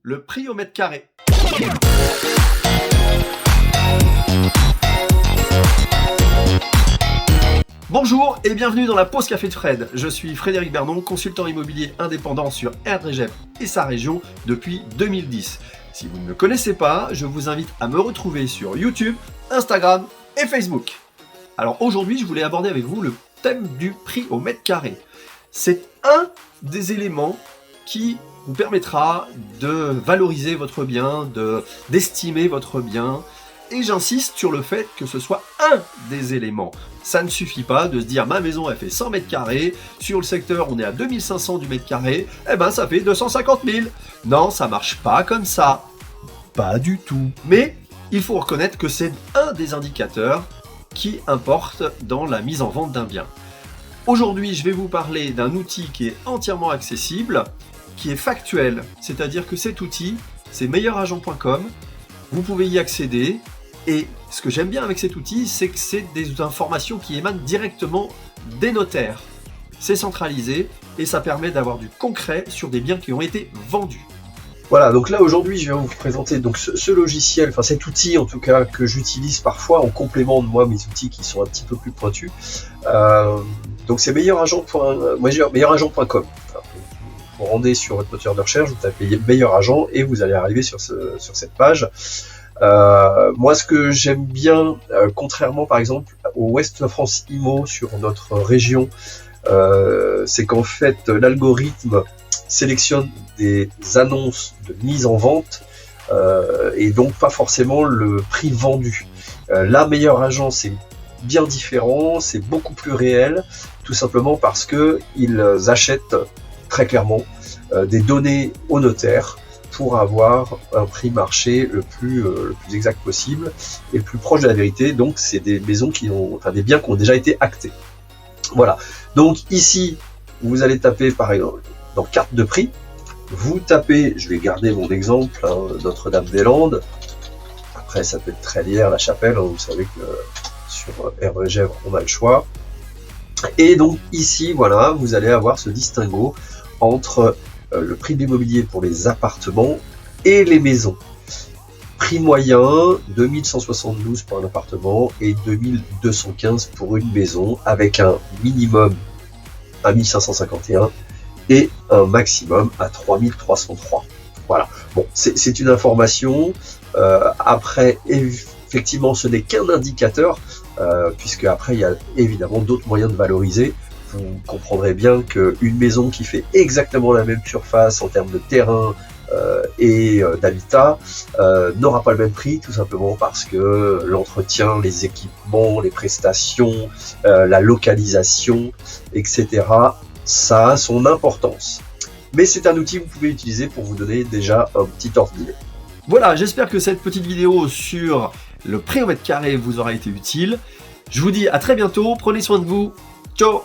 le prix au mètre carré. Bonjour et bienvenue dans la pause café de Fred. Je suis Frédéric Bernon, consultant immobilier indépendant sur Erdrégep et sa région depuis 2010. Si vous ne me connaissez pas, je vous invite à me retrouver sur YouTube, Instagram et Facebook. Alors aujourd'hui, je voulais aborder avec vous le thème du prix au mètre carré. C'est un des éléments qui vous permettra de valoriser votre bien, d'estimer votre bien. Et j'insiste sur le fait que ce soit un des éléments. Ça ne suffit pas de se dire ma maison elle fait 100 mètres carrés, sur le secteur on est à 2500 du mètre carré, et ben ça fait 250 000. Non, ça marche pas comme ça. Pas du tout. Mais il faut reconnaître que c'est un des indicateurs qui importe dans la mise en vente d'un bien. Aujourd'hui, je vais vous parler d'un outil qui est entièrement accessible, qui est factuel, c'est-à-dire que cet outil, c'est meilleuragent.com, vous pouvez y accéder, et ce que j'aime bien avec cet outil, c'est que c'est des informations qui émanent directement des notaires. C'est centralisé, et ça permet d'avoir du concret sur des biens qui ont été vendus. Voilà, donc là aujourd'hui je vais vous présenter donc ce logiciel, enfin cet outil en tout cas que j'utilise parfois en complément de moi mes outils qui sont un petit peu plus pointus. Donc c'est meilleuragent.com. Vous rendez sur votre moteur de recherche, vous tapez meilleur agent et vous allez arriver sur cette page. Moi ce que j'aime bien, contrairement par exemple au Ouest France Immo sur notre région, c'est qu'en fait l'algorithme sélectionne des annonces de mise en vente et donc pas forcément le prix vendu. Là, meilleur agent, c'est bien différent, c'est beaucoup plus réel, tout simplement parce que ils achètent très clairement des données au notaire pour avoir un prix marché le plus exact possible et le plus proche de la vérité. Donc c'est des maisons des biens qui ont déjà été actés. Voilà. Donc ici, vous allez taper par exemple dans carte de prix, vous tapez, je vais garder mon exemple, Notre-Dame-des-Landes. Après ça peut être Trélières, La Chapelle, vous savez que sur Erdrégep on a le choix. Et donc ici, voilà, vous allez avoir ce distinguo entre le prix de l'immobilier pour les appartements et les maisons. Prix moyen, 2172 pour un appartement et 2215 pour une maison, avec un minimum à 1551 et un maximum à 3303. Voilà. Bon, c'est une information. Après, effectivement, ce n'est qu'un indicateur, puisque après, il y a évidemment d'autres moyens de valoriser. Vous comprendrez bien qu'une maison qui fait exactement la même surface en termes de terrain et d'habitat n'aura pas le même prix, tout simplement parce que l'entretien, les équipements, les prestations, la localisation, etc., ça a son importance. Mais c'est un outil que vous pouvez utiliser pour vous donner déjà un petit ordre d'idée. Voilà, j'espère que cette petite vidéo sur le prix au mètre carré vous aura été utile. Je vous dis à très bientôt, prenez soin de vous, ciao.